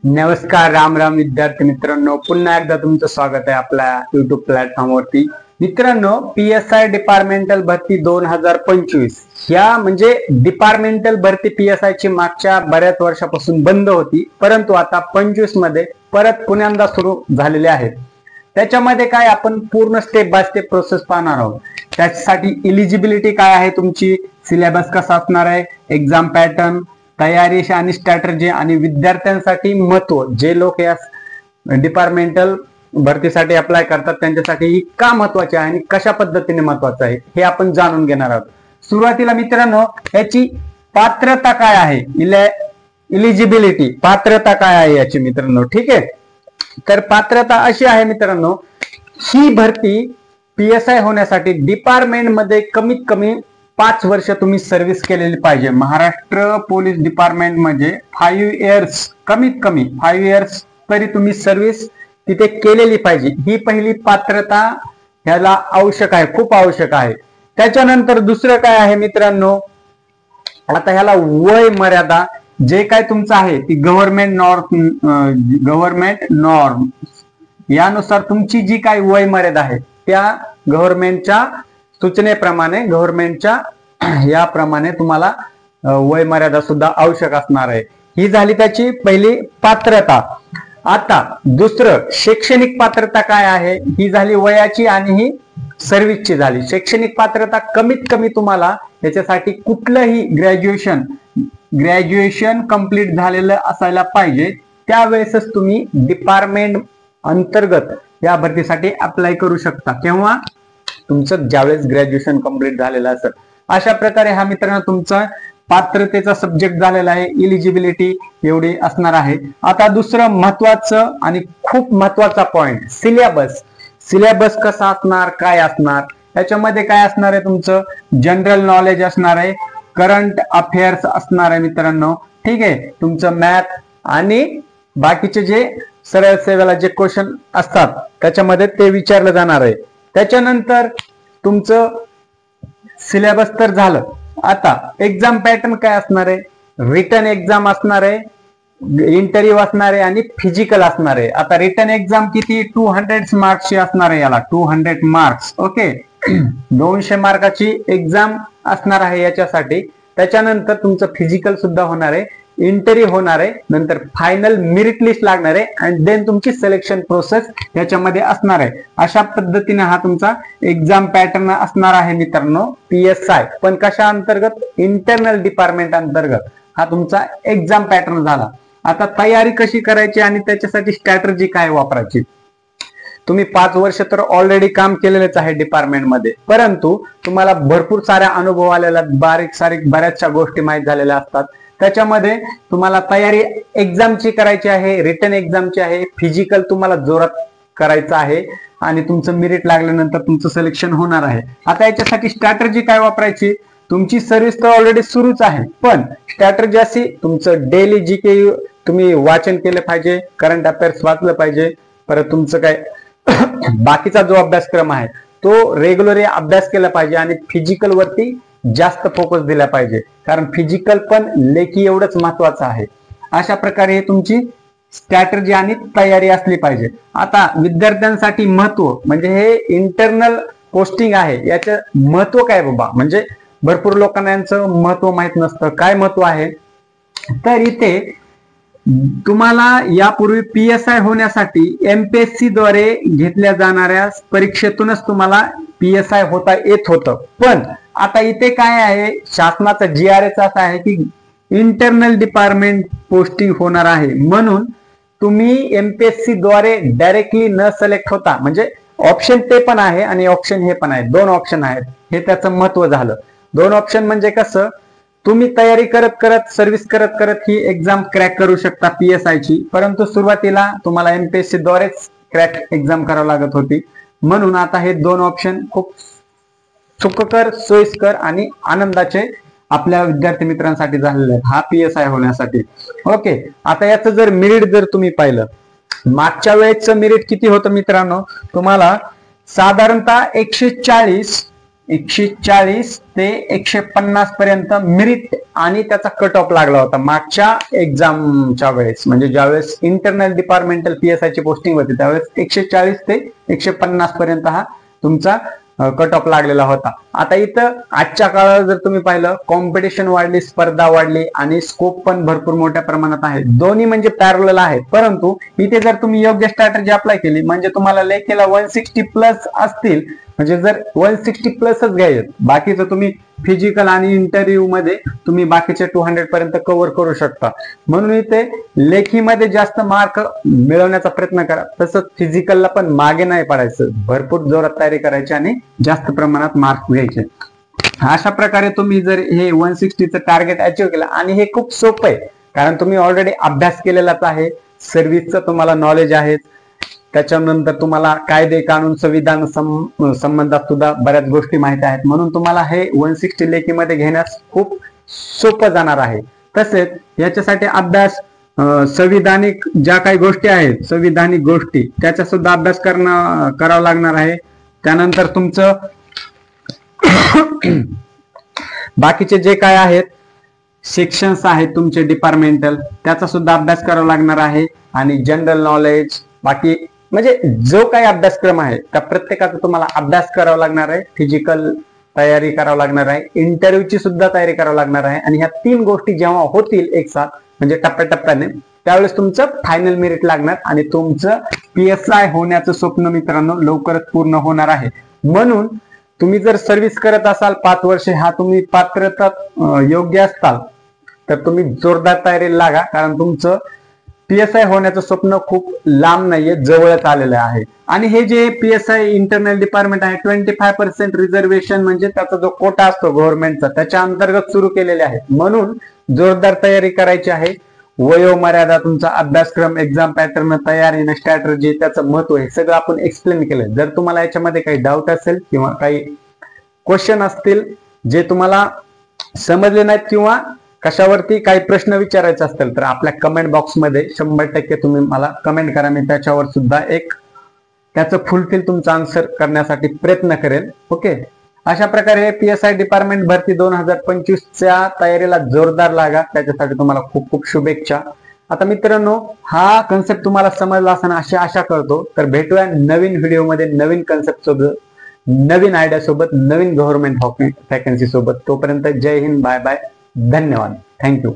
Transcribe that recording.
नमस्कार, राम राम विद्यार्थी मित्रांनो, पुन्हा एकदा तुमचं स्वागत आहे आपल्या युट्यूब प्लॅटफॉर्मवरती. मित्रांनो, PSI डिपार्टमेंटल भरती 2025 ह्या म्हणजे डिपार्टमेंटल भरती PSI ची मागच्या बऱ्याच वर्षापासून बंद होती, परंतु आता 25 मध्ये परत पुन्यांदा सुरू झालेले आहेत. त्याच्यामध्ये काय आपण पूर्ण स्टेप बाय स्टेप प्रोसेस पाहणार आहोत. त्याच्यासाठी इलिजिबिलिटी काय आहे, तुमची सिलेबस कसा असणार आहे, एक्झाम पॅटर्न, तयारी आणि स्ट्रॅटर्जी आणि विद्यार्थ्यांसाठी महत्व, जे लोक या डिपार्टमेंटल भरतीसाठी अप्लाय करतात त्यांच्यासाठी ही का महत्वाची आहे आणि कशा पद्धतीने महत्वाचं आहे हे आपण जाणून घेणार आहोत. सुरुवातीला मित्रांनो, याची पात्रता काय आहे, इलिजिबिलिटी पात्रता काय आहे याची मित्रांनो. ठीक आहे, तर पात्रता अशी आहे मित्रांनो, ही भरती PSI होण्यासाठी डिपार्टमेंट मध्ये कमीत कमी 5 वर्ष तुम्ही सर्व्हिस केलेली पाहिजे. महाराष्ट्र पोलीस डिपार्टमेंट मध्ये 5 इयर्स, कमीत कमी 5 इयर्स तरी तुम्ही सर्व्हिस तिथे केलेली पाहिजे. ही पहिली पात्रता ह्याला आवश्यक आहे, खूप आवश्यक आहे. त्याच्यानंतर दुसरं काय आहे मित्रांनो, आता ह्याला वय मर्यादा जे काय तुमचं आहे ती गव्हर्नमेंट नॉर्म यानुसार तुमची जी काही वय मर्यादा आहे त्या गव्हर्नमेंटच्या सूचनेप्रमाणे, गव्हर्नमेंटच्या याप्रमाणे तुम्हाला वय मर्यादा सुद्धा आवश्यक असणार आहे. ही झाली त्याची पहिली पात्रता. आता दुसरं शैक्षणिक पात्रता काय आहे, ही झाली वयाची आणि ही सर्व्हिसची झाली. शैक्षणिक पात्रता कमीत कमी तुम्हाला याच्यासाठी कुठलंही ग्रॅज्युएशन कंप्लीट झालेलं असायला पाहिजे. त्यावेळेसच तुम्ही डिपार्टमेंट अंतर्गत या भरतीसाठी अप्लाय करू शकता, केव्हा तुमचं ज्यावेळेस ग्रॅज्युएशन कंप्लीट झालेलं असेल. अशा प्रकारे हा मित्रांनो तुमचा पात्रतेचा सब्जेक्ट झालेला आहे. इलिजिबिलिटी एवढी असणार आहे. आता दुसरं महत्वाचं आणि खूप महत्वाचा पॉइंट, सिलेबस. सिलेबस कसा असणार, काय असणार, याच्यामध्ये काय असणार आहे, तुमचं जनरल नॉलेज असणार आहे, करंट अफेअर्स असणार आहे मित्रांनो. ठीक आहे, तुमचं मॅथ आणि बाकीचे जे सरळ सेवेला जे क्वेश्चन असतात त्याच्यामध्ये ते विचारलं जाणार आहे. त्याच्यानंतर तुमचं सिलेबस तर झालं. आता एक्झाम पॅटर्न काय असणार आहे, रिटन एक्झाम असणार आहे, इंटरव्ह्यू असणार आहे आणि फिजिकल असणार आहे. आता रिटन एक्झाम किती, 200 मार्क्सची असणार आहे, याला 200 मार्क्स. ओके, 200 मार्काची एक्झाम असणार आहे याच्यासाठी. त्याच्यानंतर तुमचं फिजिकल सुद्धा होणार आहे, इंटरव्ह्यू होणार आहे, नंतर फायनल मेरिट लिस्ट लागणार आहे आणि देन तुमची सिलेक्शन प्रोसेस याच्यामध्ये असणार आहे. अशा पद्धतीने हा तुमचा एक्झाम पॅटर्न असणार आहे मित्रांनो PSI. पण कशा अंतर्गत, इंटरनल डिपार्टमेंट अंतर्गत हा तुमचा एक्झाम पॅटर्न झाला. आता तयारी कशी करायची आणि त्याच्यासाठी स्ट्रॅटर्जी काय वापरायची. तुम्ही 5 वर्ष तर ऑलरेडी काम केलेलेच आहे डिपार्टमेंटमध्ये, परंतु तुम्हाला भरपूर साऱ्या अनुभव आलेला, बारीक सारीक बऱ्याचशा गोष्टी माहीत झालेल्या असतात. त्याच्यामध्ये तुम्हाला तयारी एक्झामची करायची आहे, रिटन एक्झामची आहे, फिजिकल तुम्हाला जोरात करायचं आहे आणि तुमचं मेरिट लागल्यानंतर तुमचं सिलेक्शन होणार आहे. आता याच्यासाठी स्ट्रॅटर्जी काय वापरायची, तुमची सर्व्हिस तर ऑलरेडी सुरूच आहे, पण स्ट्रॅटर्जी अशी, तुमचं डेली जी काही तुम्ही वाचन केलं पाहिजे, करंट अफेअर्स वाचलं पाहिजे, परत तुमचं काय बाकीचा जो अभ्यासक्रम आहे तो रेग्युलरली अभ्यास केला पाहिजे आणि फिजिकल वरती जास्त फोकस दिला पाहिजे, कारण फिजिकल पण लेखी एवढंच महत्वाचं आहे. अशा प्रकारे हे तुमची स्ट्रॅटर्जी आणि तयारी असली पाहिजे. आता विद्यार्थ्यांसाठी महत्व म्हणजे हे इंटरनल पोस्टिंग आहे, याचं महत्व काय बाबा, म्हणजे भरपूर लोकांना यांचं महत्व माहित नसतं. काय महत्व आहे, तर इथे तुम्हाला यापूर्वी PSI होण्यासाठी MPSC द्वारे घेतल्या जाणाऱ्या परीक्षेतूनच तुम्हाला PSI होता येत होतं. पण आता इथे काय आहे, शासनाचा GRS असा आहे की इंटरनल डिपार्टमेंट पोस्टिंग होणार आहे, म्हणून तुम्ही MPSC द्वारे डायरेक्टली न सिलेक्ट होता, म्हणजे ऑप्शन ते पण आहे आणि ऑप्शन हे पण आहे, 2 ऑप्शन आहेत. हे त्याचं महत्व झालं. 2 ऑप्शन म्हणजे कसं, तुम्ही तयारी करत करत, सर्व्हिस करत करत ही एक्झाम क्रॅक करू शकता PSI ची, परंतु सुरुवातीला तुम्हाला MPSC द्वारेच क्रॅक एक्झाम करावी लागत होती. म्हणून आता हे 2 ऑप्शन खूप सुखकर, सोयीस्कर आणि आनंदाचे आपल्या विद्यार्थी मित्रांसाठी झालेले आहेत हा PSI होण्यासाठी. ओके, आता याचं जर मेरिट जर तुम्ही पाहिलं, मागच्या वेळेचं मेरिट किती होतं मित्रांनो, तुम्हाला साधारणतः 140 ते 150 पर्यंत मेरिट आणि त्याचा कट ऑफ लागला होता मागच्या एक्झामच्या वेळेस, म्हणजे ज्यावेळेस इंटरनल डिपार्टमेंटल PSI ची पोस्टिंग होती त्यावेळेस 140 ते 150 पर्यंत हा तुमचा कट ऑफ लागलेला होता. आता इथं आजच्या काळात जर तुम्ही पाहिलं, कॉम्पिटिशन वाढली, स्पर्धा वाढली आणि स्कोप पण भरपूर मोठ्या प्रमाणात आहे. दोन्ही म्हणजे पॅरलल आहेत, परंतु इथे जर तुम्ही योग्य स्ट्रॅटेजी अप्लाय केली म्हणजे तुम्हाला लेखीला 160 प्लस असतील, म्हणजे जर 160 प्लसच घ्यायचे, बाकीचं तुम्ही फिजिकल आणि इंटरव्ह्यू मध्ये तुम्ही बाकीचे 200 पर्यंत कव्हर करू शकता. म्हणून इथे लेखीमध्ये जास्त मार्क मिळवण्याचा प्रयत्न करा, तसंच फिजिकलला पण मागे नाही पडायचं, भरपूर जोरात तयारी करायची आणि जास्त प्रमाणात मार्क घ्यायचे. अशा प्रकारे तुम्ही जर हे 160चं टार्गेट अचीव केलं, आणि हे खूप सोपं आहे कारण तुम्ही ऑलरेडी अभ्यास केलेलाच आहे, सर्व्हिसचं तुम्हाला नॉलेज आहे, त्याच्यानंतर तुम्हाला कायदे कानून संविधान संबंधात सुद्धा बऱ्याच गोष्टी माहिती आहेत, म्हणून तुम्हाला हे 160 लेखीमध्ये घेण्यास खूप सोपं जाणार आहे. तसेच याच्यासाठी अभ्यास संविधानिक ज्या काही गोष्टी आहेत, संविधानिक गोष्टी त्याचा सुद्धा अभ्यास करावा लागणार आहे. त्यानंतर तुमचं बाकीचे जे काय आहेत सेक्शन्स आहेत तुमचे डिपार्टमेंटल, त्याचा सुद्धा अभ्यास करावा लागणार आहे. आणि जनरल नॉलेज, बाकी म्हणजे जो काही अभ्यासक्रम आहे त्या प्रत्येकाचा तुम्हाला अभ्यास करावा लागणार आहे. फिजिकल तयारी करावं लागणार आहे, इंटरव्ह्यूची सुद्धा तयारी करावी लागणार आहे. आणि ह्या 3 गोष्टी जेव्हा होतील एक साथ, म्हणजे टप्प्याटप्प्याने, त्यावेळेस तुमचं फायनल मेरिट लागणार आणि तुमचं PSI होण्याचं स्वप्न मित्रांनो लवकरच पूर्ण होणार आहे. म्हणून तुम्ही जर सर्व्हिस करत असाल 5 वर्षे, हा तुम्ही पात्रता योग्य असताल तर तुम्ही जोरदार तयारीला लागा, कारण तुमचं PSI होण्याचं स्वप्न खूप लांब नाहीये, जवळच आलेलं आहे. आणि हे जे PSI इंटरनल डिपार्टमेंट आहे 25% रिझर्वेशन म्हणजे त्याचा जो कोटा असतो गव्हर्नमेंटचा, त्याच्या अंतर्गत सुरू केलेले आहे. म्हणून जोरदार तयारी करायची आहे. वयोमर्यादा, तुमचा अभ्यासक्रम, एक्झाम पॅटर्न, तयारी, स्ट्रॅटेजी, त्याचं महत्व, हे सगळं आपण एक्सप्लेन केलं. जर तुम्हाला याच्यामध्ये काही डाऊट असेल किंवा काही क्वेश्चन असतील जे तुम्हाला समजले नाहीत किंवा कशावरती काही प्रश्न विचारायचे असतील तर आपल्या कमेंट बॉक्समध्ये 100% तुम्ही मला कमेंट करा. मी त्याच्यावर सुद्धा एक त्याचं फुलफिल तुमचा आन्सर करण्यासाठी प्रयत्न करेल. ओके, अशा प्रकारे PSI डिपार्टमेंट भरती 2025च्या तयारीला जोरदार लागा. त्याच्यासाठी तुम्हाला खूप खूप शुभेच्छा. आता मित्रांनो, हा कन्सेप्ट तुम्हाला समजला असं अशी आशा करतो. तर भेटूया नवीन व्हिडिओमध्ये, नवीन कन्सेप्ट सोबत, नवीन आयडिया सोबत, नवीन गव्हर्नमेंट वॅकन्सी सोबत. तोपर्यंत जय हिंद, बाय बाय, धन्यवाद, थँक्यू.